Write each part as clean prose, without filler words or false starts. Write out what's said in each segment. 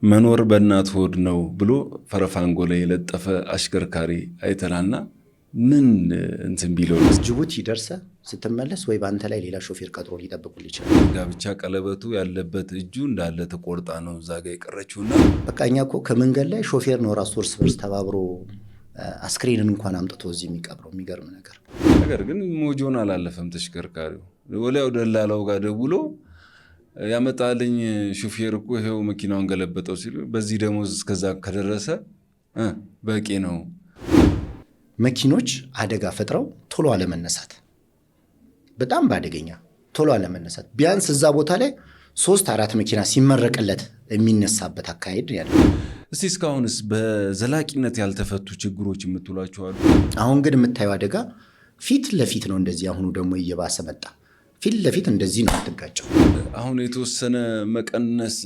መኖር በእናት ሆድ ነው ብሎ ፈረፋንጎ ላይ የለጠፈ አሽከርካሪ አይተናልና ምን እንትን ቢለው ጅቡቲ ደርሰ ስትመለስ ወይ ባንተ ላይ ሌላ ሾፌር ቀጥሮ ሊጠብቁል ይችላል። ጋብቻ ቀለበቱ ያለበት እጁ እንዳለ ተቆርጣ ነው ዛጋ የቀረችውና በቃ እኛ እኮ ከመንገድ ላይ ሾፌር ነው ራሱ እርስ በርስ ተባብሮ አስክሬንን እንኳን አምጥቶ እዚህ የሚቀብረው። የሚገርም ነገር ግን ሞጆን አላለፈም ተሽከርካሪው። ወዲያው ደላላው ጋር ደውሎ ያመጣልኝ ሹፌር እኮ ይሄው መኪናውን ገለበጠው ሲሉ በዚህ ደሞዝ እስከዛ ከደረሰ በቂ ነው። መኪኖች አደጋ ፈጥረው ቶሎ አለመነሳት፣ በጣም በአደገኛ ቶሎ አለመነሳት። ቢያንስ እዛ ቦታ ላይ 3-4 መኪና ሲመረቅለት የሚነሳበት አካሄድ ያለ። እስቲ እስካሁንስ በዘላቂነት ያልተፈቱ ችግሮች የምትሏቸው አሉ? አሁን ግን የምታየው አደጋ ፊት ለፊት ነው። እንደዚህ አሁኑ ደግሞ እየባሰ መጣ። ፊት ለፊት እንደዚህ ነው የምትጋጨው። አሁን የተወሰነ መቀነስ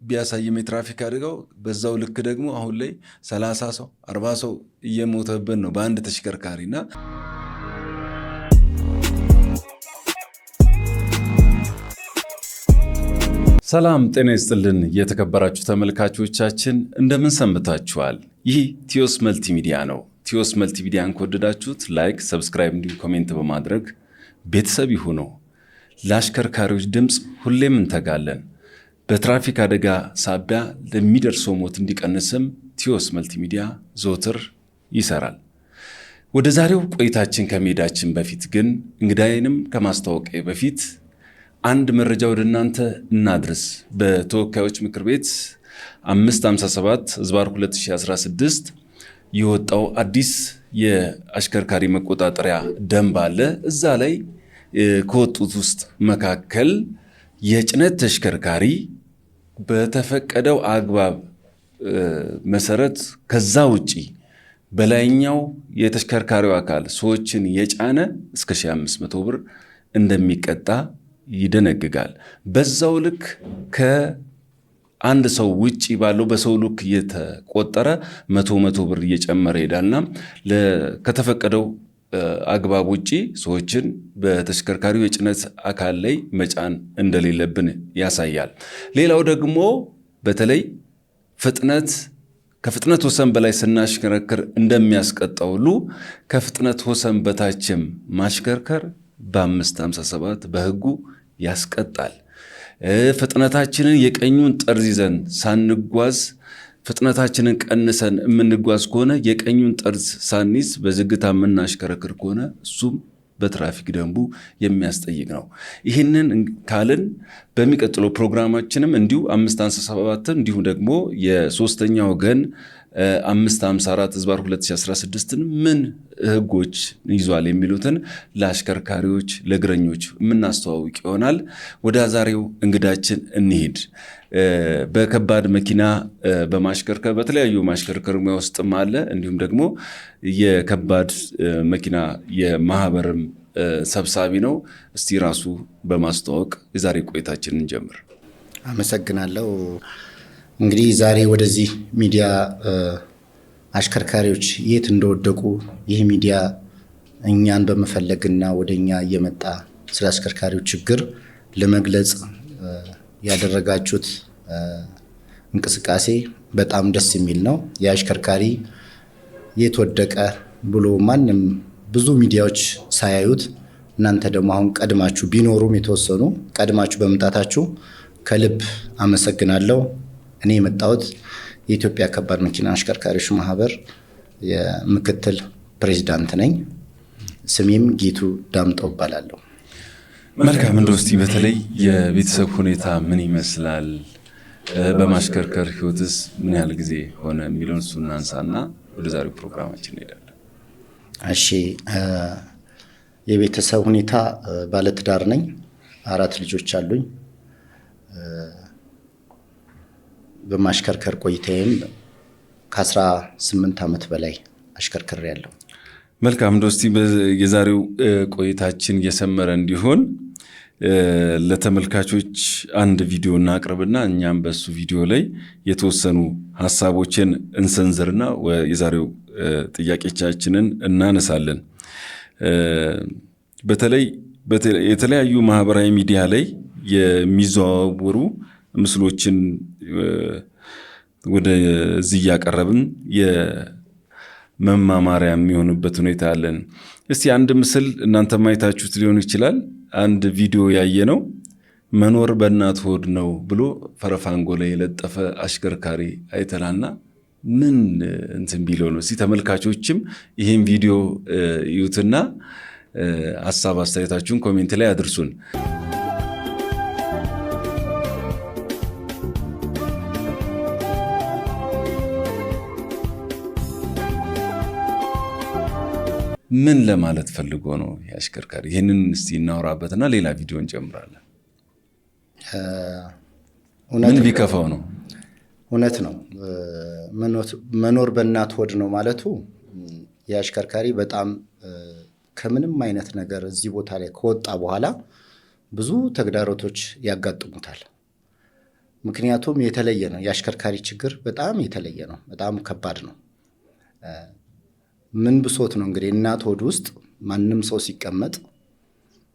ቢያሳይም የትራፊክ አደጋው በዛው ልክ ደግሞ አሁን ላይ 30 ሰው 40 ሰው እየሞተብን ነው በአንድ ተሽከርካሪና ሰላም ጤና ይስጥልን የተከበራችሁ ተመልካቾቻችን እንደምን ሰንብታችኋል? ይህ ቲዮስ መልቲሚዲያ ነው። ቲዮስ መልቲሚዲያን ከወደዳችሁት ላይክ፣ ሰብስክራይብ እንዲሁም ኮሜንት በማድረግ ቤተሰብ ይሁኑ። ለአሽከርካሪዎች ድምፅ ሁሌም እንተጋለን። በትራፊክ አደጋ ሳቢያ ለሚደርሰው ሞት እንዲቀንስም ቲዮስ መልቲሚዲያ ዘወትር ይሰራል። ወደ ዛሬው ቆይታችን ከመሄዳችን በፊት ግን እንግዳዬንም ከማስተዋወቂያ በፊት አንድ መረጃ ወደ እናንተ እናድርስ። በተወካዮች ምክር ቤት 557/2016 የወጣው አዲስ የአሽከርካሪ መቆጣጠሪያ ደንብ አለ። እዛ ላይ ከወጡት ውስጥ መካከል የጭነት ተሽከርካሪ በተፈቀደው አግባብ መሰረት ከዛ ውጪ በላይኛው የተሽከርካሪው አካል ሰዎችን የጫነ እስከ 1500 ብር እንደሚቀጣ ይደነግጋል። በዛው ልክ ከአንድ ሰው ውጪ ባለው በሰው ልክ እየተቆጠረ 100 ብር እየጨመረ ይሄዳልና ከተፈቀደው አግባብ ውጪ ሰዎችን በተሽከርካሪው የጭነት አካል ላይ መጫን እንደሌለብን ያሳያል። ሌላው ደግሞ በተለይ ከፍጥነት ወሰን በላይ ስናሽከረክር እንደሚያስቀጣው ሁሉ ከፍጥነት ወሰን በታችም ማሽከርከር በ557 በሕጉ ያስቀጣል። ፍጥነታችንን የቀኙን ጠርዝ ይዘን ሳንጓዝ ፍጥነታችንን ቀንሰን የምንጓዝ ከሆነ የቀኙን ጠርዝ ሳንይዝ በዝግታ የምናሽከረክር ከሆነ እሱም በትራፊክ ደንቡ የሚያስጠይቅ ነው። ይህንን ካልን በሚቀጥለው ፕሮግራማችንም እንዲሁ 557 እንዲሁም ደግሞ የሶስተኛ ወገን 554/2016 ምን ህጎች ይዟል የሚሉትን ለአሽከርካሪዎች ለእግረኞች የምናስተዋውቅ ይሆናል። ወደ ዛሬው እንግዳችን እንሂድ። በከባድ መኪና በማሽከርከር በተለያዩ ማሽከርከር ሙያ ውስጥም አለ። እንዲሁም ደግሞ የከባድ መኪና የማህበርም ሰብሳቢ ነው። እስቲ ራሱ በማስተዋወቅ የዛሬ ቆይታችንን እንጀምር። አመሰግናለሁ። እንግዲህ ዛሬ ወደዚህ ሚዲያ አሽከርካሪዎች የት እንደወደቁ ይህ ሚዲያ እኛን በመፈለግና ወደኛ እየመጣ ስለ አሽከርካሪዎች ችግር ለመግለጽ ያደረጋችሁት እንቅስቃሴ በጣም ደስ የሚል ነው። የአሽከርካሪ የት ወደቀ ብሎ ማንም ብዙ ሚዲያዎች ሳያዩት እናንተ ደግሞ አሁን ቀድማችሁ ቢኖሩም የተወሰኑ ቀድማችሁ በመምጣታችሁ ከልብ አመሰግናለሁ። እኔ የመጣሁት የኢትዮጵያ ከባድ መኪና አሽከርካሪዎች ማህበር የምክትል ፕሬዚዳንት ነኝ። ስሜም ጌቱ ዳምጠው እባላለሁ። መልካም። እንደው እስቲ በተለይ የቤተሰብ ሁኔታ ምን ይመስላል? በማሽከርከር ህይወትስ ምን ያህል ጊዜ ሆነ የሚለውን እሱ እናንሳና ወደ ዛሬው ፕሮግራማችን እንሄዳለን። እሺ፣ የቤተሰብ ሁኔታ ባለትዳር ነኝ። 4 ልጆች አሉኝ። በማሽከርከር ቆይታዬም ከ18 ዓመት በላይ አሽከርክሬያለሁ። መልካም። እንደው እስቲ የዛሬው ቆይታችን እየሰመረ እንዲሆን ለተመልካቾች አንድ ቪዲዮ እናቅርብና እኛም በሱ ቪዲዮ ላይ የተወሰኑ ሀሳቦችን እንሰንዝርና የዛሬው ጥያቄዎቻችንን እናነሳለን። በተለይ የተለያዩ ማህበራዊ ሚዲያ ላይ የሚዘዋወሩ ምስሎችን ወደዚህ እያቀረብን የመማማሪያ የሚሆንበት ሁኔታ አለን። እስቲ አንድ ምስል እናንተ ማየታችሁት ሊሆን ይችላል። አንድ ቪዲዮ ያየ ነው መኖር በእናት ሆድ ነው ብሎ ፈረፋንጎ ላይ የለጠፈ አሽከርካሪ አይተናልና ምን እንትን ቢለው ነው። እስቲ ተመልካቾችም ይህን ቪዲዮ ይዩትና ሀሳብ አስተያየታችሁን ኮሜንት ላይ አድርሱን። ምን ለማለት ፈልጎ ነው የአሽከርካሪ? ይህንን እስቲ እናወራበትና ሌላ ቪዲዮ እንጨምራለን። ምን ቢከፋው ነው? እውነት ነው። መኖር በእናት ሆድ ነው ማለቱ የአሽከርካሪ በጣም ከምንም አይነት ነገር እዚህ ቦታ ላይ ከወጣ በኋላ ብዙ ተግዳሮቶች ያጋጥሙታል። ምክንያቱም የተለየ ነው። የአሽከርካሪ ችግር በጣም የተለየ ነው። በጣም ከባድ ነው። ምን ብሶት ነው እንግዲህ እናት ሆድ ውስጥ ማንም ሰው ሲቀመጥ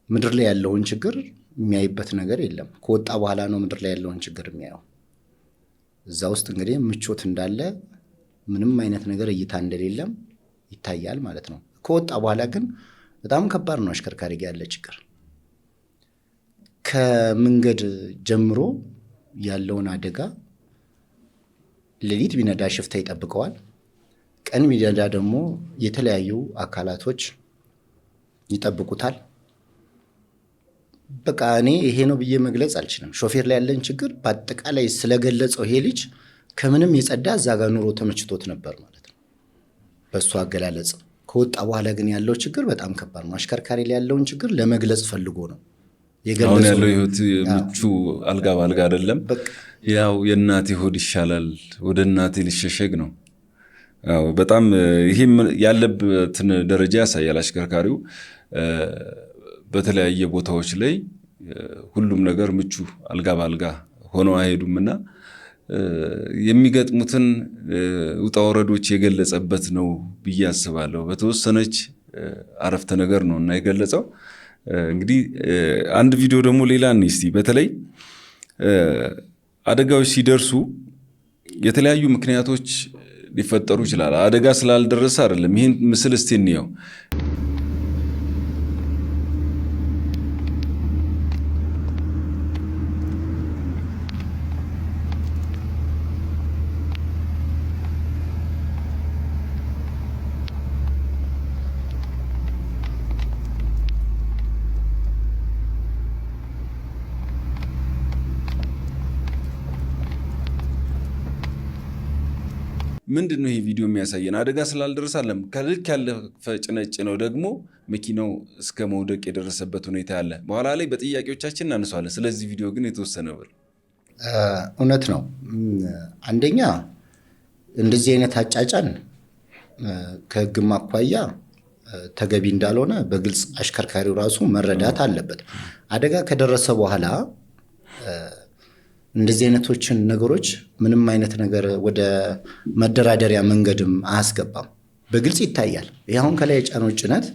ምድር ላይ ያለውን ችግር የሚያይበት ነገር የለም። ከወጣ በኋላ ነው ምድር ላይ ያለውን ችግር የሚያየው። እዛ ውስጥ እንግዲህ ምቾት እንዳለ ምንም አይነት ነገር እይታ እንደሌለም ይታያል ማለት ነው። ከወጣ በኋላ ግን በጣም ከባድ ነው አሽከርካሪ ጋር ያለ ችግር። ከመንገድ ጀምሮ ያለውን አደጋ ሌሊት ቢነዳ ሽፍታ ይጠብቀዋል። ቀን ቢነዳ ደግሞ የተለያዩ አካላቶች ይጠብቁታል። በቃ እኔ ይሄ ነው ብዬ መግለጽ አልችልም። ሾፌር ላይ ያለን ችግር በአጠቃላይ ስለገለጸው ይሄ ልጅ ከምንም የጸዳ እዛ ጋር ኑሮ ተመችቶት ነበር ማለት ነው በእሱ አገላለጽ። ከወጣ በኋላ ግን ያለው ችግር በጣም ከባድ ነው። አሽከርካሪ ላይ ያለውን ችግር ለመግለጽ ፈልጎ ነው የገለጸው። አሁን ያለው ህይወት ምቹ አልጋ ባልጋ አይደለም። ያው የእናቴ ሆድ ይሻላል ወደ እናቴ ልሸሸግ ነው። አዎ በጣም ይሄም ያለበትን ደረጃ ያሳያል። አሽከርካሪው በተለያየ ቦታዎች ላይ ሁሉም ነገር ምቹ አልጋ ባልጋ ሆነው አይሄዱምና የሚገጥሙትን ውጣ ወረዶች የገለጸበት ነው ብዬ አስባለሁ። በተወሰነች አረፍተ ነገር ነው እና የገለጸው። እንግዲህ አንድ ቪዲዮ ደግሞ ሌላ እስቲ በተለይ አደጋዎች ሲደርሱ የተለያዩ ምክንያቶች ሊፈጠሩ ይችላል። አደጋ ስላልደረሰ አይደለም። ይህን ምስል እስቲ እንየው። ምንድነው ይሄ ቪዲዮ የሚያሳየን? አደጋ ስላልደረሰ አይደለም። ከልክ ያለፈ ጭነጭ ነው ደግሞ መኪናው እስከ መውደቅ የደረሰበት ሁኔታ አለ። በኋላ ላይ በጥያቄዎቻችን እናነሳዋለን። ስለዚህ ቪዲዮ ግን የተወሰነ ብል እውነት ነው። አንደኛ እንደዚህ አይነት አጫጫን ከሕግም አኳያ ተገቢ እንዳልሆነ በግልጽ አሽከርካሪው ራሱ መረዳት አለበት። አደጋ ከደረሰ በኋላ እንደዚህ አይነቶችን ነገሮች ምንም አይነት ነገር ወደ መደራደሪያ መንገድም አያስገባም። በግልጽ ይታያል። ይህ አሁን ከላይ የጫነው ጭነት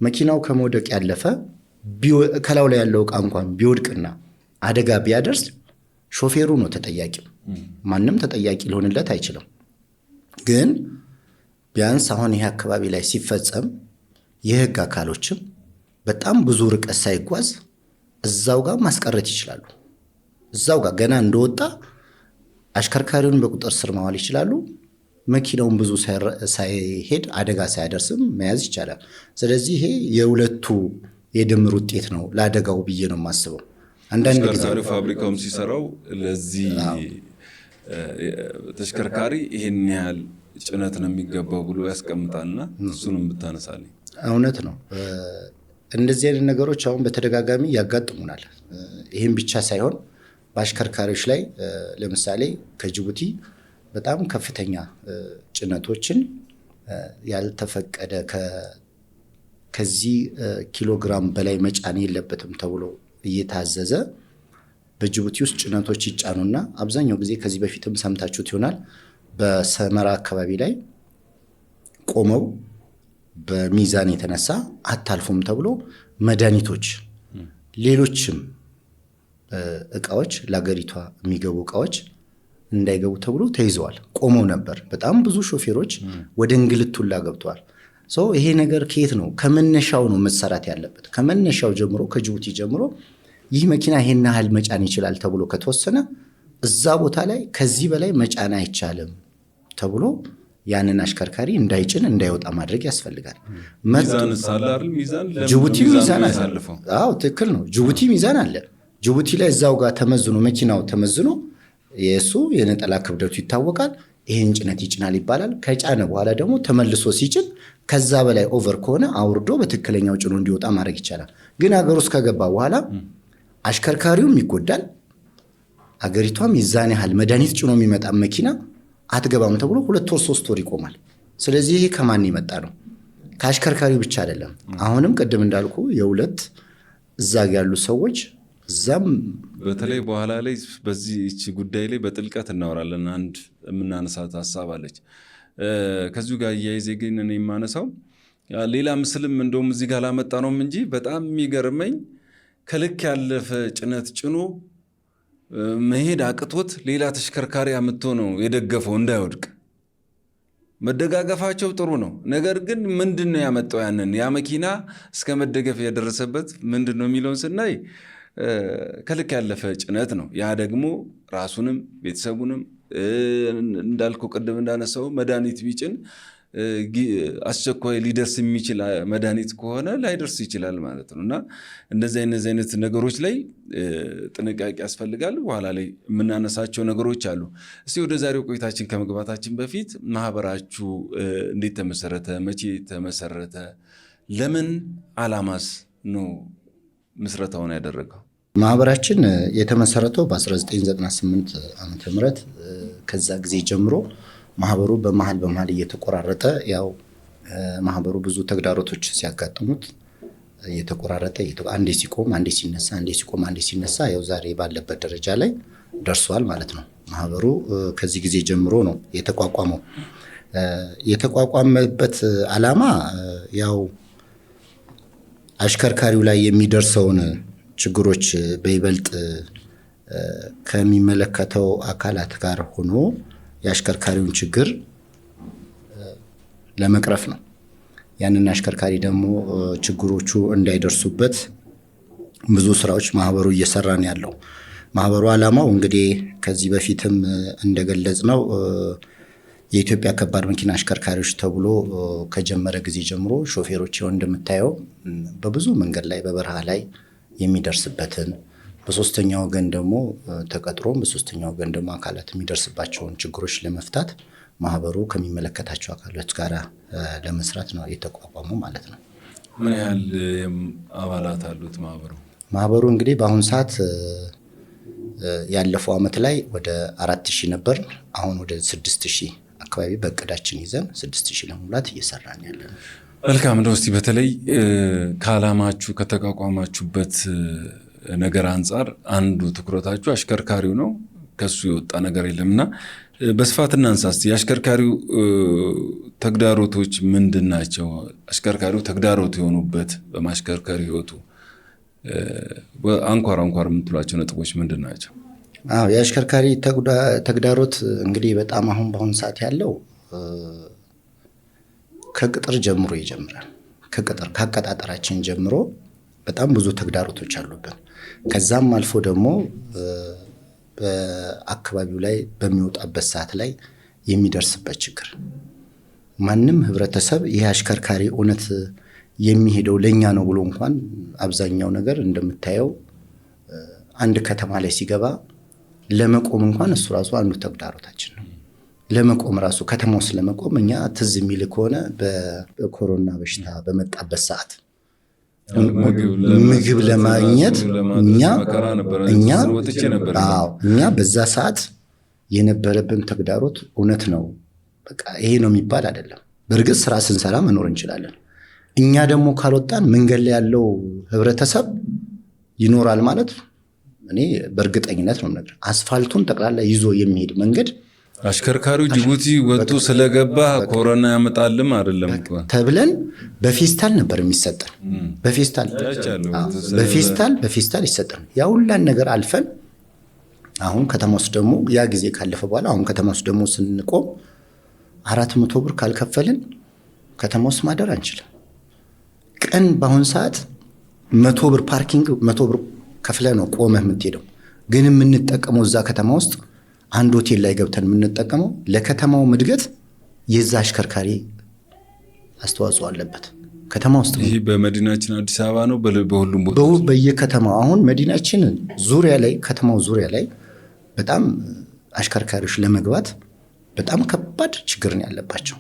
መኪናው ከመውደቅ ያለፈ ከላዩ ላይ ያለው ዕቃ እንኳን ቢወድቅና አደጋ ቢያደርስ ሾፌሩ ነው ተጠያቂው። ማንም ተጠያቂ ሊሆንለት አይችልም። ግን ቢያንስ አሁን ይህ አካባቢ ላይ ሲፈጸም የህግ አካሎችም በጣም ብዙ ርቀት ሳይጓዝ እዛው ጋር ማስቀረት ይችላሉ። እዛው ጋር ገና እንደወጣ አሽከርካሪውን በቁጥር ስር ማዋል ይችላሉ። መኪናውን ብዙ ሳይሄድ አደጋ ሳያደርስም መያዝ ይቻላል። ስለዚህ ይሄ የሁለቱ የድምር ውጤት ነው ለአደጋው ብዬ ነው የማስበው። አንዳንድ ጊዜ ፋብሪካውም ሲሰራው ለዚህ ተሽከርካሪ ይሄን ያህል ጭነት ነው የሚገባው ብሎ ያስቀምጣልና እሱንም ብታነሳልኝ። እውነት ነው። እንደዚህ አይነት ነገሮች አሁን በተደጋጋሚ ያጋጥሙናል። ይህም ብቻ ሳይሆን በአሽከርካሪዎች ላይ ለምሳሌ ከጅቡቲ በጣም ከፍተኛ ጭነቶችን ያልተፈቀደ ከዚህ ኪሎግራም በላይ መጫን የለበትም ተብሎ እየታዘዘ በጅቡቲ ውስጥ ጭነቶች ይጫኑና አብዛኛው ጊዜ ከዚህ በፊትም ሰምታችሁት ይሆናል በሰመራ አካባቢ ላይ ቆመው በሚዛን የተነሳ አታልፉም ተብሎ መድኃኒቶች ሌሎችም እቃዎች ለሀገሪቷ የሚገቡ እቃዎች እንዳይገቡ ተብሎ ተይዘዋል፣ ቆመው ነበር። በጣም ብዙ ሾፌሮች ወደ እንግልቱላ ገብተዋል። ይሄ ነገር ከየት ነው? ከመነሻው ነው መሰራት ያለበት። ከመነሻው ጀምሮ ከጅቡቲ ጀምሮ ይህ መኪና ይሄን ያህል መጫን ይችላል ተብሎ ከተወሰነ እዛ ቦታ ላይ ከዚህ በላይ መጫን አይቻልም ተብሎ ያንን አሽከርካሪ እንዳይጭን እንዳይወጣ ማድረግ ያስፈልጋል። ጅቡቲ ሚዛን አለ። አዎ ትክክል ነው። ጅቡቲ ሚዛን አለ። ጅቡቲ ላይ እዛው ጋር ተመዝኖ መኪናው ተመዝኖ የእሱ የነጠላ ክብደቱ ይታወቃል። ይህን ጭነት ይጭናል ይባላል። ከጫነ በኋላ ደግሞ ተመልሶ ሲጭን ከዛ በላይ ኦቨር ከሆነ አውርዶ በትክክለኛው ጭኖ እንዲወጣ ማድረግ ይቻላል። ግን ሀገር ውስጥ ከገባ በኋላ አሽከርካሪውም ይጎዳል፣ አገሪቷም የዛን ያህል መድኃኒት ጭኖ የሚመጣ መኪና አትገባም ተብሎ 2 ወር 3 ወር ይቆማል። ስለዚህ ይሄ ከማን የመጣ ነው? ከአሽከርካሪው ብቻ አይደለም። አሁንም ቅድም እንዳልኩ የሁለት እዛ ያሉ ሰዎች እዛም በተለይ በኋላ ላይ በዚህ ጉዳይ ላይ በጥልቀት እናወራለን። አንድ የምናነሳት ሀሳብ አለች። ከዚሁ ጋር እያይዜ ግን እኔ የማነሳው ሌላ ምስልም እንደውም እዚህ ጋር ላመጣ ነውም እንጂ በጣም የሚገርመኝ ከልክ ያለፈ ጭነት ጭኖ መሄድ አቅቶት ሌላ ተሽከርካሪ አምጥቶ ነው የደገፈው እንዳይወድቅ። መደጋገፋቸው ጥሩ ነው። ነገር ግን ምንድን ነው ያመጣው? ያንን ያ መኪና እስከ መደገፍ የደረሰበት ምንድን ነው የሚለውን ስናይ ከልክ ያለፈ ጭነት ነው። ያ ደግሞ ራሱንም ቤተሰቡንም እንዳልከው ቅድም እንዳነሳው መድኃኒት ቢጭን አስቸኳይ ሊደርስ የሚችል መድኃኒት ከሆነ ላይደርስ ይችላል ማለት ነው። እና እንደዚህ አይነት ነገሮች ላይ ጥንቃቄ ያስፈልጋል። በኋላ ላይ የምናነሳቸው ነገሮች አሉ። እስቲ ወደ ዛሬው ቆይታችን ከመግባታችን በፊት ማህበራችሁ እንዴት ተመሰረተ? መቼ ተመሰረተ? ለምን ዓላማስ ነው ምስረታውን ያደረገው? ማህበራችን የተመሰረተው በ1998 ዓመተ ምህረት ከዛ ጊዜ ጀምሮ ማህበሩ በመሃል እየተቆራረጠ ያው ማህበሩ ብዙ ተግዳሮቶች ሲያጋጥሙት እየተቆራረጠ አንዴ ሲቆም አንዴ ሲነሳ አንዴ ሲቆም አንዴ ሲነሳ ያው ዛሬ ባለበት ደረጃ ላይ ደርሷል ማለት ነው። ማህበሩ ከዚህ ጊዜ ጀምሮ ነው የተቋቋመው። የተቋቋመበት ዓላማ ያው አሽከርካሪው ላይ የሚደርሰውን ችግሮች በይበልጥ ከሚመለከተው አካላት ጋር ሆኖ የአሽከርካሪውን ችግር ለመቅረፍ ነው። ያንን አሽከርካሪ ደግሞ ችግሮቹ እንዳይደርሱበት ብዙ ስራዎች ማህበሩ እየሰራ ነው ያለው። ማህበሩ ዓላማው እንግዲህ ከዚህ በፊትም እንደገለጽ ነው የኢትዮጵያ ከባድ መኪና አሽከርካሪዎች ተብሎ ከጀመረ ጊዜ ጀምሮ ሾፌሮች እንደምታየው በብዙ መንገድ ላይ በበረሃ ላይ የሚደርስበትን በሶስተኛ ወገን ደግሞ ተቀጥሮም በሶስተኛ ወገን ደግሞ አካላት የሚደርስባቸውን ችግሮች ለመፍታት ማህበሩ ከሚመለከታቸው አካላት ጋር ለመስራት ነው የተቋቋመው ማለት ነው። ምን ያህል አባላት አሉት ማህበሩ? ማህበሩ እንግዲህ በአሁኑ ሰዓት ያለፈው ዓመት ላይ ወደ 4000 ነበር። አሁን ወደ 6000 አካባቢ በእቅዳችን ይዘን 6000 ለመሙላት እየሰራን ያለነው። መልካም ነው። እስቲ በተለይ ከዓላማችሁ ከተቋቋማችሁበት ነገር አንጻር አንዱ ትኩረታችሁ አሽከርካሪው ነው። ከሱ የወጣ ነገር የለምና በስፋት እናንሳ እስቲ። የአሽከርካሪው ተግዳሮቶች ምንድን ናቸው? አሽከርካሪው ተግዳሮት የሆኑበት በማሽከርከር ህይወቱ አንኳር የምትሏቸው ነጥቦች ምንድን ናቸው? የአሽከርካሪ ተግዳሮት እንግዲህ በጣም አሁን በአሁኑ ሰዓት ያለው ከቅጥር ጀምሮ ይጀምራል። ከአቀጣጠራችን ጀምሮ በጣም ብዙ ተግዳሮቶች አሉብን። ከዛም አልፎ ደግሞ በአካባቢው ላይ በሚወጣበት ሰዓት ላይ የሚደርስበት ችግር ማንም ህብረተሰብ ይህ አሽከርካሪ እውነት የሚሄደው ለኛ ነው ብሎ እንኳን አብዛኛው ነገር እንደምታየው አንድ ከተማ ላይ ሲገባ ለመቆም እንኳን እሱ ራሱ አንዱ ተግዳሮታችን ነው። ለመቆም ራሱ ከተማው ስለመቆም እኛ ትዝ የሚል ከሆነ በኮሮና በሽታ በመጣበት ሰዓት ምግብ ለማግኘት እኛ በዛ ሰዓት የነበረብን ተግዳሮት እውነት ነው። በቃ ይሄ ነው የሚባል አይደለም። በእርግጥ ስራ ስንሰራ መኖር እንችላለን። እኛ ደግሞ ካልወጣን መንገድ ላይ ያለው ህብረተሰብ ይኖራል ማለት እኔ በእርግጠኝነት ነው ነገር አስፋልቱን ጠቅላላ ይዞ የሚሄድ መንገድ አሽከርካሪው ጅቡቲ ወጥቶ ስለገባ ኮሮና ያመጣልም አይደለም ተብለን በፌስታል ነበር የሚሰጠን። በፌስታል ይሰጠን። ያ ሁላን ነገር አልፈን አሁን ከተማ ውስጥ ደግሞ ያ ጊዜ ካለፈ በኋላ አሁን ከተማ ውስጥ ደግሞ ስንቆም 400 ብር ካልከፈልን ከተማ ውስጥ ማደር አንችልም። ቀን በአሁን ሰዓት 100 ብር ፓርኪንግ 100 ብር ከፍለ ነው ቆመህ የምትሄደው። ግን የምንጠቀመው እዛ ከተማ ውስጥ አንድ ሆቴል ላይ ገብተን የምንጠቀመው ለከተማው እድገት የዛ አሽከርካሪ አስተዋጽኦ አለበት። ከተማ ውስጥ ይሄ በመዲናችን አዲስ አበባ ነው በሁሉም ቦታ በየከተማው አሁን መዲናችን ዙሪያ ላይ ከተማው ዙሪያ ላይ በጣም አሽከርካሪዎች ለመግባት በጣም ከባድ ችግር ነው ያለባቸው።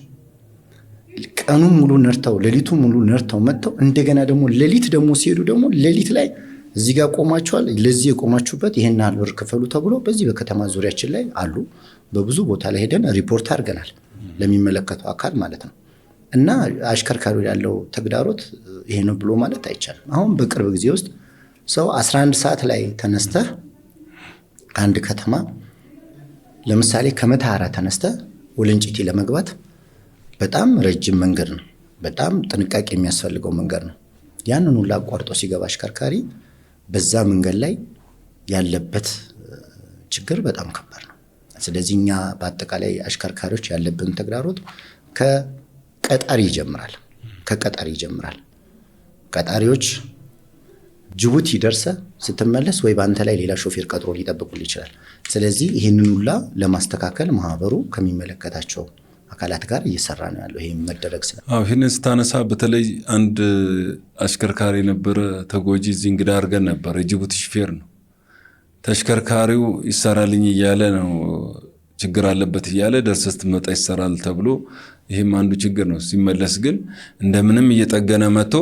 ቀኑን ሙሉ ነርተው ሌሊቱን ሙሉ ነርተው መጥተው እንደገና ደግሞ ሌሊት ደግሞ ሲሄዱ ደግሞ ሌሊት ላይ እዚህ ጋር ቆማቸዋል። ለዚህ የቆማችሁበት ይሄን ያህል ብር ክፈሉ ተብሎ በዚህ በከተማ ዙሪያችን ላይ አሉ። በብዙ ቦታ ላይ ሄደን ሪፖርት አድርገናል ለሚመለከተው አካል ማለት ነው። እና አሽከርካሪው ያለው ተግዳሮት ይሄ ነው ብሎ ማለት አይቻልም። አሁን በቅርብ ጊዜ ውስጥ ሰው 11 ሰዓት ላይ ተነስተህ አንድ ከተማ ለምሳሌ ከመተሃራ ተነስተህ ወለንጪቲ ለመግባት በጣም ረጅም መንገድ ነው። በጣም ጥንቃቄ የሚያስፈልገው መንገድ ነው። ያንን ሁሉ አቋርጦ ሲገባ አሽከርካሪ በዛ መንገድ ላይ ያለበት ችግር በጣም ከባድ ነው። ስለዚህ እኛ በአጠቃላይ አሽከርካሪዎች ያለብን ተግዳሮት ከቀጣሪ ይጀምራል። ቀጣሪዎች ጅቡቲ ደርሰህ ስትመለስ ወይ በአንተ ላይ ሌላ ሾፌር ቀጥሮ ሊጠብቁልህ ይችላል። ስለዚህ ይህንን ሁላ ለማስተካከል ማህበሩ ከሚመለከታቸው አካላት ጋር እየሰራ ነው ያለው። ይሄ መደረግ ይህንን ስታነሳ በተለይ አንድ አሽከርካሪ ነበረ ተጎጂ እዚህ እንግዳ አድርገን ነበር። የጅቡቲ ሹፌር ነው። ተሽከርካሪው ይሰራልኝ እያለ ነው ችግር አለበት እያለ ደርሰህ ስትመጣ ይሰራል ተብሎ ይህም አንዱ ችግር ነው። ሲመለስ ግን እንደምንም እየጠገነ መጥቶ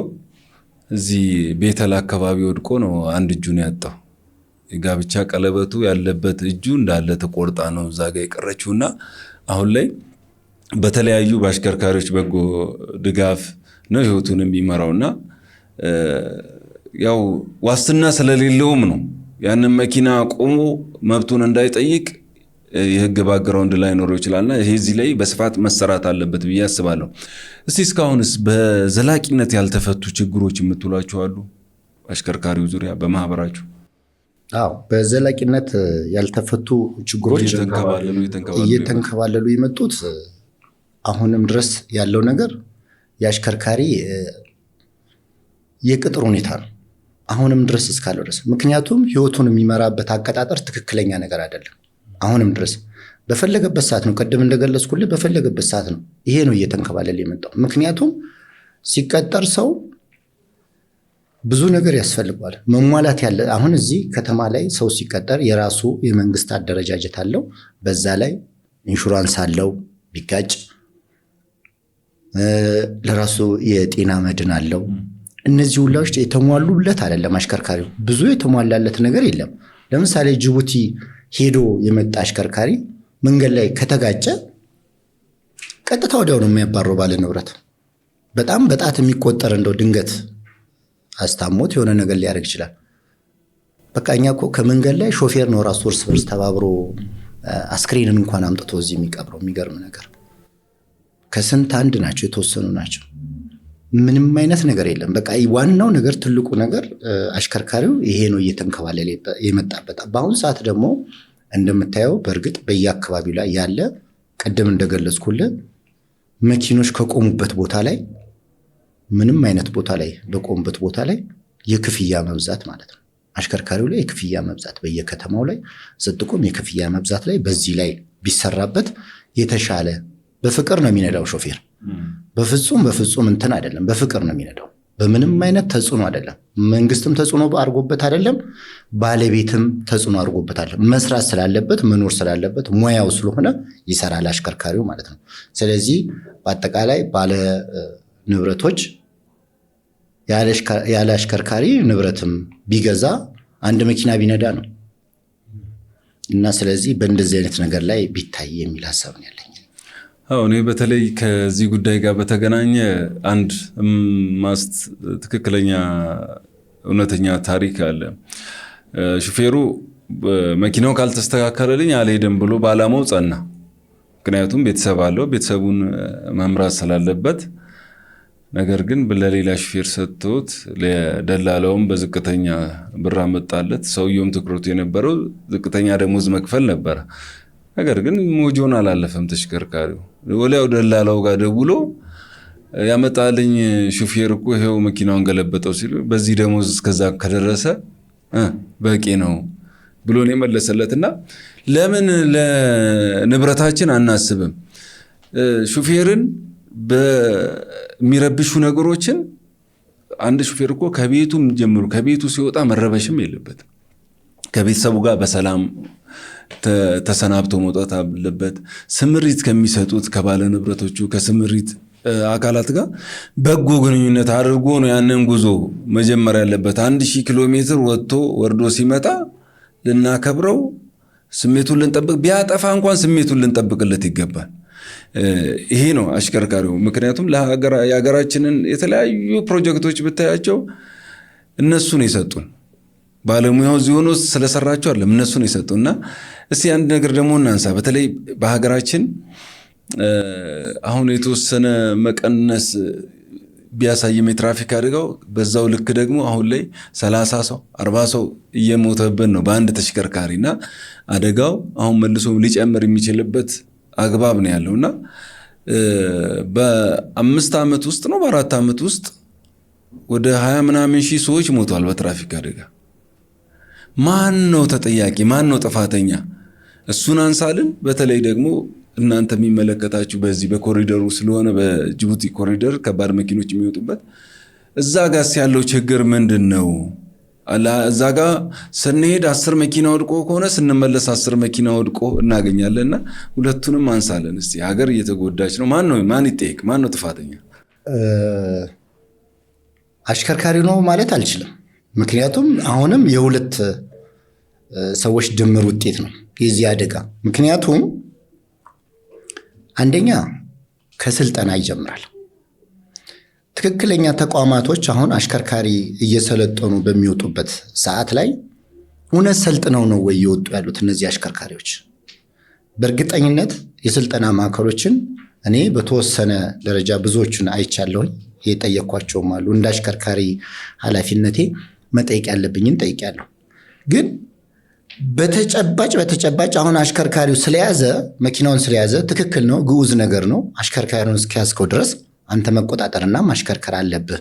እዚህ ቤተል አካባቢ ወድቆ ነው አንድ እጁን ያጣው። የጋብቻ ቀለበቱ ያለበት እጁ እንዳለ ተቆርጣ ነው እዛ ጋ የቀረችውና አሁን ላይ በተለያዩ በአሽከርካሪዎች በጎ ድጋፍ ነው ህይወቱን የሚመራውና ያው ዋስትና ስለሌለውም ነው ያንን መኪና ቆሞ መብቱን እንዳይጠይቅ የህግ ባግራውንድ ላይ ኖሮ ይችላልና ይሄ እዚህ ላይ በስፋት መሰራት አለበት ብዬ አስባለሁ። እስቲ እስካሁንስ በዘላቂነት ያልተፈቱ ችግሮች የምትሏቸው አሉ አሽከርካሪው ዙሪያ በማህበራችሁ? አዎ በዘላቂነት ያልተፈቱ ችግሮች እየተንከባለሉ የመጡት አሁንም ድረስ ያለው ነገር የአሽከርካሪ የቅጥር ሁኔታ ነው። አሁንም ድረስ እስካለው ድረስ ምክንያቱም ህይወቱን የሚመራበት አቀጣጠር ትክክለኛ ነገር አይደለም። አሁንም ድረስ በፈለገበት ሰዓት ነው፣ ቀደም እንደገለጽኩልህ በፈለገበት ሰዓት ነው። ይሄ ነው እየተንከባለለ የመጣው። ምክንያቱም ሲቀጠር ሰው ብዙ ነገር ያስፈልገዋል መሟላት ያለ። አሁን እዚህ ከተማ ላይ ሰው ሲቀጠር የራሱ የመንግስት አደረጃጀት አለው። በዛ ላይ ኢንሹራንስ አለው ቢጋጭ፣ ለራሱ የጤና መድን አለው። እነዚህ ሁላዎች የተሟሉለት አይደለም። አሽከርካሪው ብዙ የተሟላለት ነገር የለም። ለምሳሌ ጅቡቲ ሄዶ የመጣ አሽከርካሪ መንገድ ላይ ከተጋጨ ቀጥታ ወዲያው ነው የሚያባረው ባለ ንብረት። በጣም በጣት የሚቆጠር እንደው ድንገት አስታሞት የሆነ ነገር ሊያደርግ ይችላል። በቃ እኛ እኮ ከመንገድ ላይ ሾፌር ነው ራሱ እርስ በርስ ተባብሮ አስክሬንን እንኳን አምጥቶ እዚህ የሚቀብረው። የሚገርም ነገር ከስንት አንድ ናቸው፣ የተወሰኑ ናቸው። ምንም አይነት ነገር የለም። በቃ ዋናው ነገር ትልቁ ነገር አሽከርካሪው ይሄ ነው እየተንከባለለ የመጣበት። በአሁኑ ሰዓት ደግሞ እንደምታየው በእርግጥ በየአካባቢው ላይ ያለ ቀደም እንደገለጽኩልህ መኪኖች ከቆሙበት ቦታ ላይ ምንም አይነት ቦታ ላይ በቆሙበት ቦታ ላይ የክፍያ መብዛት ማለት ነው። አሽከርካሪው ላይ የክፍያ መብዛት በየከተማው ላይ ስትቆም የክፍያ መብዛት ላይ በዚህ ላይ ቢሰራበት የተሻለ። በፍቅር ነው የሚነዳው ሾፌር። በፍጹም እንትን አይደለም፣ በፍቅር ነው የሚነዳው። በምንም አይነት ተጽዕኖ አይደለም። መንግስትም ተጽዕኖ አድርጎበት አይደለም፣ ባለቤትም ተጽዕኖ አድርጎበት አይደለም። መስራት ስላለበት መኖር ስላለበት ሙያው ስለሆነ ይሰራል አሽከርካሪው ማለት ነው። ስለዚህ በአጠቃላይ ባለ ንብረቶች ያለ አሽከርካሪ ንብረትም ቢገዛ አንድ መኪና ቢነዳ ነው እና ስለዚህ በእንደዚህ አይነት ነገር ላይ ቢታይ የሚል ሀሳብ ነው ያለኝ። እኔ በተለይ ከዚህ ጉዳይ ጋር በተገናኘ አንድ ትክክለኛ እውነተኛ ታሪክ አለ። ሹፌሩ መኪናው ካልተስተካከለልኝ አልሄድም ብሎ ባላማው ጸና። ምክንያቱም ቤተሰብ አለው፣ ቤተሰቡን መምራት ስላለበት። ነገር ግን ለሌላ ሹፌር ሰጥቶት ለደላላውም በዝቅተኛ ብር አመጣለት። ሰውየውም ትኩረቱ የነበረው ዝቅተኛ ደሞዝ መክፈል ነበረ። ነገር ግን ሞጆን አላለፈም ተሽከርካሪው። ወዲያው ደላላው ጋር ደውሎ ያመጣልኝ ሹፌር እኮ ይሄው መኪናውን ገለበጠው ሲሉ በዚህ ደሞዝ እስከዛ ከደረሰ በቂ ነው ብሎ ነው የመለሰለትና ለምን ለንብረታችን አናስብም? ሹፌርን በሚረብሹ ነገሮችን አንድ ሹፌር እኮ ከቤቱም ጀምሮ ከቤቱ ሲወጣ መረበሽም የለበትም። ከቤተሰቡ ጋር በሰላም ተሰናብቶ መውጣት አለበት። ስምሪት ከሚሰጡት ከባለ ንብረቶቹ ከስምሪት አካላት ጋር በጎ ግንኙነት አድርጎ ነው ያንን ጉዞ መጀመር ያለበት። 1000 ኪሎ ሜትር ወጥቶ ወርዶ ሲመጣ ልናከብረው፣ ስሜቱን ልንጠብቅ፣ ቢያጠፋ እንኳን ስሜቱን ልንጠብቅለት ይገባል። ይሄ ነው አሽከርካሪው። ምክንያቱም የሀገራችንን የተለያዩ ፕሮጀክቶች ብታያቸው እነሱን የሰጡን ባለሙያው እዚህ ሆኖ ስለሰራቸው አይደለም፣ እነሱን የሰጡና እስቲ አንድ ነገር ደግሞ እናንሳ። በተለይ በሀገራችን አሁን የተወሰነ መቀነስ ቢያሳይም የትራፊክ አደጋው በዛው ልክ ደግሞ አሁን ላይ 30 ሰው 40 ሰው እየሞተብን ነው በአንድ ተሽከርካሪና አደጋው አሁን መልሶ ሊጨምር የሚችልበት አግባብ ነው ያለውና በ5 ዓመት ውስጥ ነው በ4 ዓመት ውስጥ ወደ 20 ምናምን ሺህ ሰዎች ሞተዋል በትራፊክ አደጋ። ማን ነው ተጠያቂ? ማን ነው ጥፋተኛ? እሱን አንሳልን። በተለይ ደግሞ እናንተ የሚመለከታችሁ በዚህ በኮሪደሩ ስለሆነ በጅቡቲ ኮሪደር ከባድ መኪኖች የሚወጡበት እዛ ጋር ያለው ችግር ምንድን ነው? እዛ ጋር ስንሄድ 10 መኪና ወድቆ ከሆነ ስንመለስ 10 መኪና ወድቆ እናገኛለንና ሁለቱንም አንሳለን። እስቲ ሀገር እየተጎዳች ነው። ማን ይጠየቅ? ማን ነው ጥፋተኛ? አሽከርካሪ ነው ማለት አልችልም። ምክንያቱም አሁንም የሁለት ሰዎች ድምር ውጤት ነው የዚህ አደጋ። ምክንያቱም አንደኛ ከስልጠና ይጀምራል። ትክክለኛ ተቋማቶች አሁን አሽከርካሪ እየሰለጠኑ በሚወጡበት ሰዓት ላይ እውነት ሰልጥነው ነው ወይ እየወጡ ያሉት እነዚህ አሽከርካሪዎች? በእርግጠኝነት የስልጠና ማዕከሎችን እኔ በተወሰነ ደረጃ ብዙዎቹን አይቻለሁኝ። የጠየኳቸውም አሉ። እንደ አሽከርካሪ ኃላፊነቴ መጠየቅ ያለብኝን ጠይቄያለሁ። ግን በተጨባጭ አሁን አሽከርካሪው ስለያዘ መኪናውን ስለያዘ ትክክል ነው፣ ግዑዝ ነገር ነው። አሽከርካሪውን እስኪያዝከው ድረስ አንተ መቆጣጠርና ማሽከርከር አለብህ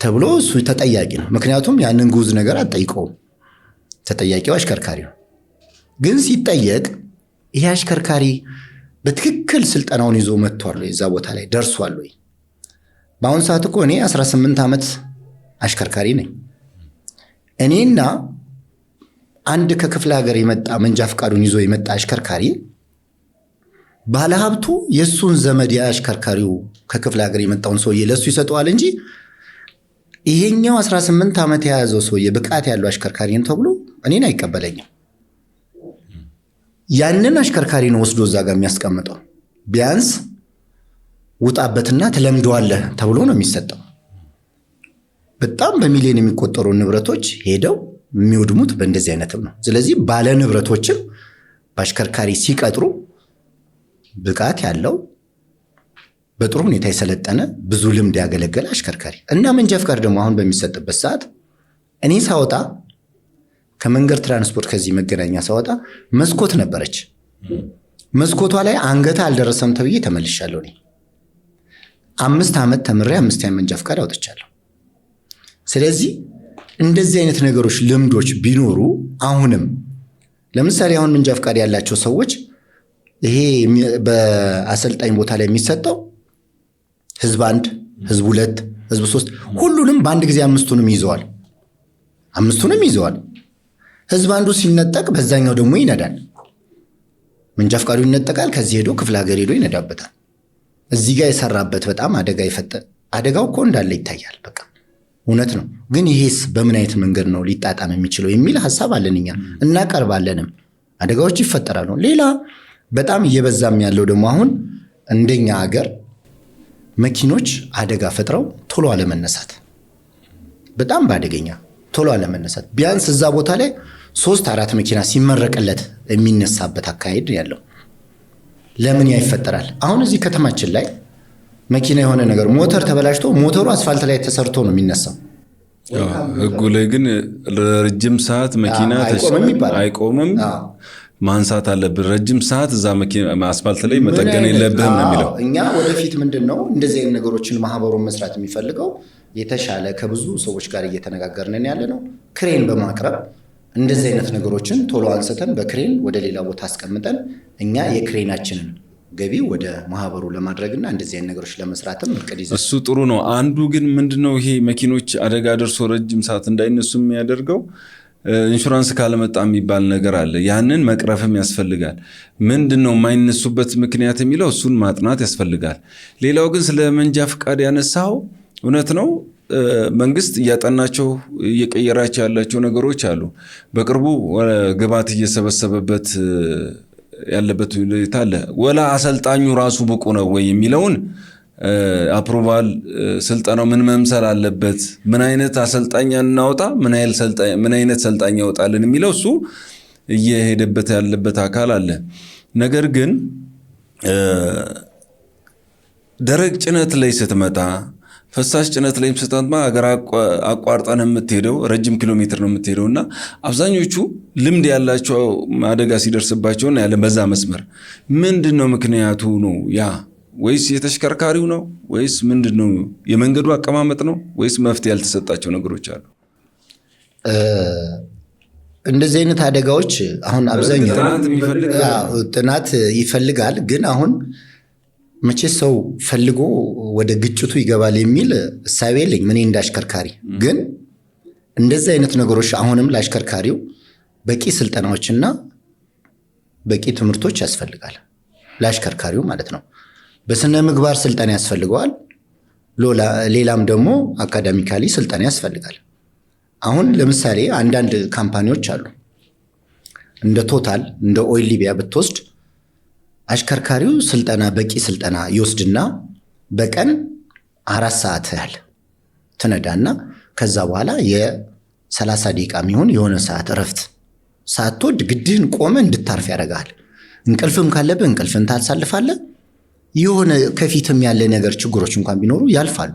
ተብሎ እሱ ተጠያቂ ነው። ምክንያቱም ያንን ግዑዝ ነገር አትጠይቀውም፣ ተጠያቂው አሽከርካሪ ነው። ግን ሲጠየቅ ይሄ አሽከርካሪ በትክክል ስልጠናውን ይዞ መጥቷል ወይ? እዛ ቦታ ላይ ደርሷል ወይ? በአሁኑ ሰዓት እኮ እኔ 18 ዓመት አሽከርካሪ ነኝ። እኔና አንድ ከክፍለ ሀገር የመጣ መንጃ ፈቃዱን ይዞ የመጣ አሽከርካሪ ባለሀብቱ የሱን ዘመድ የአሽከርካሪው ከክፍለ ሀገር የመጣውን ሰውዬ ለሱ ይሰጠዋል እንጂ ይሄኛው 18 ዓመት የያዘው ሰውዬ ብቃት ያለው አሽከርካሪ ነው ተብሎ እኔን አይቀበለኝም። ያንን አሽከርካሪ ነው ወስዶ እዛ ጋር የሚያስቀምጠው። ቢያንስ ውጣበትና ትለምደዋለህ ተብሎ ነው የሚሰጠው። በጣም በሚሊዮን የሚቆጠሩ ንብረቶች ሄደው የሚወድሙት በእንደዚህ አይነትም ነው። ስለዚህ ባለ ንብረቶችም በአሽከርካሪ ሲቀጥሩ ብቃት ያለው በጥሩ ሁኔታ የሰለጠነ ብዙ ልምድ ያገለገለ አሽከርካሪ እና መንጃ ፈቃድ ደግሞ አሁን በሚሰጥበት ሰዓት እኔ ሳወጣ ከመንገድ ትራንስፖርት ከዚህ መገናኛ ሳወጣ መስኮት ነበረች። መስኮቷ ላይ አንገታ አልደረሰም ተብዬ ተመልሻለሁ። እኔ 5 ዓመት ተምሬ 5 ዓመት መንጃ ፈቃድ አውጥቻለሁ። ስለዚህ እንደዚህ አይነት ነገሮች ልምዶች ቢኖሩ አሁንም ለምሳሌ አሁን መንጃ ፈቃድ ያላቸው ሰዎች ይሄ በአሰልጣኝ ቦታ ላይ የሚሰጠው ህዝብ 1፣ ህዝብ 2፣ ህዝብ 3 ሁሉንም በአንድ ጊዜ አምስቱንም ይዘዋል። ህዝብ አንዱ ሲነጠቅ በዛኛው ደግሞ ይነዳል። መንጃ ፈቃዱ ይነጠቃል። ከዚህ ሄዶ ክፍለ ሀገር ሄዶ ይነዳበታል። እዚህ ጋር የሰራበት በጣም አደጋው እኮ እንዳለ ይታያል። በቃ እውነት ነው። ግን ይሄስ በምን አይነት መንገድ ነው ሊጣጣም የሚችለው የሚል ሐሳብ አለን። እኛ እናቀርባለንም። አደጋዎች ይፈጠራሉ። ሌላ በጣም እየበዛም ያለው ደግሞ አሁን እንደኛ ሀገር መኪኖች አደጋ ፈጥረው ቶሎ አለመነሳት፣ በጣም በአደገኛ ቶሎ አለመነሳት። ቢያንስ እዛ ቦታ ላይ 3-4 መኪና ሲመረቅለት የሚነሳበት አካሄድ ያለው ለምን ያ ይፈጠራል? አሁን እዚህ ከተማችን ላይ መኪና የሆነ ነገር ሞተር ተበላሽቶ ሞተሩ አስፋልት ላይ ተሰርቶ ነው የሚነሳው። ህጉ ላይ ግን ለረጅም ሰዓት መኪና አይቆምም፣ ማንሳት አለብን። ረጅም ሰዓት እዛ መኪና አስፋልት ላይ መጠገን የለብህም ነው የሚለው። እኛ ወደፊት ምንድን ነው እንደዚህ አይነት ነገሮችን ማህበሩን መስራት የሚፈልገው የተሻለ ከብዙ ሰዎች ጋር እየተነጋገርን ያለ ነው። ክሬን በማቅረብ እንደዚህ አይነት ነገሮችን ቶሎ አንስተን በክሬን ወደ ሌላ ቦታ አስቀምጠን እኛ የክሬናችንን ገቢ ወደ ማህበሩ ለማድረግና እንደዚህ አይነት ነገሮች ለመስራትም እቅድ ይዘን እሱ ጥሩ ነው። አንዱ ግን ምንድነው ይሄ መኪኖች አደጋ ደርሶ ረጅም ሰዓት እንዳይነሱ የሚያደርገው ኢንሹራንስ ካለመጣ የሚባል ነገር አለ። ያንን መቅረፍም ያስፈልጋል። ምንድነው የማይነሱበት ምክንያት የሚለው እሱን ማጥናት ያስፈልጋል። ሌላው ግን ስለ መንጃ ፈቃድ ያነሳው እውነት ነው። መንግስት እያጠናቸው እየቀየራቸው ያላቸው ነገሮች አሉ። በቅርቡ ግብዓት እየሰበሰበበት ያለበት ሁኔታ አለ። ወላ አሰልጣኙ ራሱ ብቁ ነው ወይ የሚለውን አፕሮቫል ስልጠናው ምን መምሰል አለበት፣ ምን አይነት አሰልጣኝ እናውጣ፣ ምን አይነት ሰልጣኝ ያወጣልን የሚለው እሱ እየሄደበት ያለበት አካል አለ። ነገር ግን ደረቅ ጭነት ላይ ስትመጣ ፈሳሽ ጭነት ላይም ስትመጣ አገር አቋርጠን የምትሄደው ረጅም ኪሎ ሜትር ነው የምትሄደው እና አብዛኞቹ ልምድ ያላቸው አደጋ ሲደርስባቸው ያለ በዛ መስመር ምንድነው ምክንያቱ ነው ያ ወይስ የተሽከርካሪው ነው ወይስ ምንድነው? የመንገዱ አቀማመጥ ነው ወይስ መፍትሄ ያልተሰጣቸው ነገሮች አሉ? እንደዚህ አይነት አደጋዎች አሁን አብዛኛው ጥናት ይፈልጋል። ግን አሁን መቼ ሰው ፈልጎ ወደ ግጭቱ ይገባል የሚል እሳቤ የለኝ ምን እንዳሽከርካሪ። ግን እንደዚህ አይነት ነገሮች አሁንም ለአሽከርካሪው በቂ ስልጠናዎችና በቂ ትምህርቶች ያስፈልጋል። ለአሽከርካሪው ማለት ነው። በስነ ምግባር ስልጠና ያስፈልገዋል። ሌላም ደግሞ አካዳሚካሊ ስልጠና ያስፈልጋል። አሁን ለምሳሌ አንዳንድ ካምፓኒዎች አሉ እንደ ቶታል እንደ ኦይል ሊቢያ ብትወስድ አሽከርካሪው ስልጠና በቂ ስልጠና ይወስድና በቀን 4 ሰዓት ያህል ትነዳና ከዛ በኋላ የ30 ደቂቃ የሚሆን የሆነ ሰዓት እረፍት ሳትወድ ግድህን ቆመ እንድታርፍ ያደርጋል። እንቅልፍም ካለብህ እንቅልፍን ታሳልፋለህ። የሆነ ከፊትም ያለ ነገር ችግሮች እንኳን ቢኖሩ ያልፋሉ።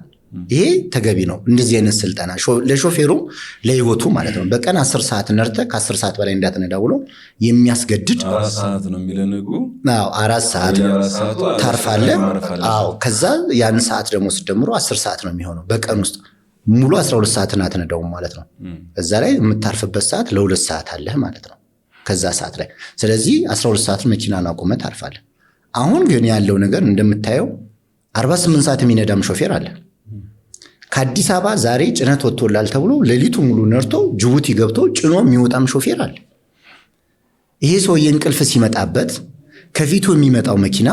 ይሄ ተገቢ ነው። እንደዚህ አይነት ስልጠና ለሾፌሩ ለህይወቱ ማለት ነው። በቀን 10 ሰዓት ነርተህ ከ10 ሰዓት በላይ እንዳትነዳ ብሎ የሚያስገድድ 4 ሰዓት ነው የሚለንጉ። አዎ 4 ሰዓት ታርፋለህ። አዎ ከዛ ያን ሰዓት ደግሞ ስደምሮ 10 ሰዓት ነው የሚሆነው። በቀን ውስጥ ሙሉ 12 ሰዓትን አትነዳውም ማለት ነው። እዛ ላይ የምታርፍበት ሰዓት ለ2 ሰዓት አለህ ማለት ነው ከዛ ሰዓት ላይ። ስለዚህ 12 ሰዓት መኪናን አቁመህ ታርፋለህ። አሁን ግን ያለው ነገር እንደምታየው 48 ሰዓት የሚነዳም ሾፌር አለ። ከአዲስ አበባ ዛሬ ጭነት ወጥቶላል ተብሎ ሌሊቱ ሙሉ ነርቶ ጅቡቲ ገብቶ ጭኖ የሚወጣም ሾፌር አለ። ይሄ ሰውዬ እንቅልፍ ሲመጣበት ከፊቱ የሚመጣው መኪና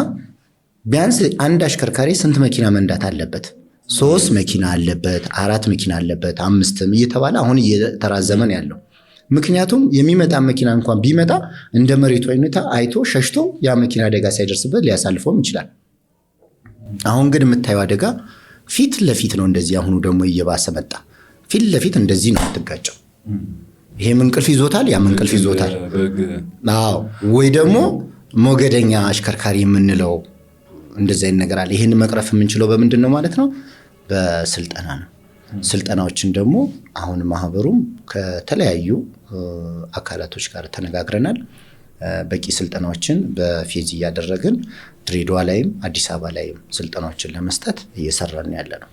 ቢያንስ አንድ አሽከርካሪ ስንት መኪና መንዳት አለበት? 3 መኪና አለበት፣ 4 መኪና አለበት፣ 5 እየተባለ አሁን እየተራዘመ ነው ያለው። ምክንያቱም የሚመጣ መኪና እንኳን ቢመጣ እንደ መሬቱ ሁኔታ አይቶ ሸሽቶ ያ መኪና አደጋ ሳይደርስበት ሊያሳልፈውም ይችላል። አሁን ግን የምታየው አደጋ ፊት ለፊት ነው። እንደዚህ አሁኑ ደግሞ እየባሰ መጣ። ፊት ለፊት እንደዚህ ነው የምትጋጨው። ይሄም እንቅልፍ ይዞታል፣ ያም እንቅልፍ ይዞታል። አዎ ወይ ደግሞ ሞገደኛ አሽከርካሪ የምንለው እንደዚህ አይነት ነገር አለ። ይሄን መቅረፍ የምንችለው በምንድን ነው ማለት ነው? በስልጠና ነው። ስልጠናዎችን ደግሞ አሁን ማህበሩም ከተለያዩ አካላቶች ጋር ተነጋግረናል። በቂ ስልጠናዎችን በፌዝ እያደረግን ድሬዳዋ ላይም አዲስ አበባ ላይም ስልጠናዎችን ለመስጠት እየሰራን ያለ ነው።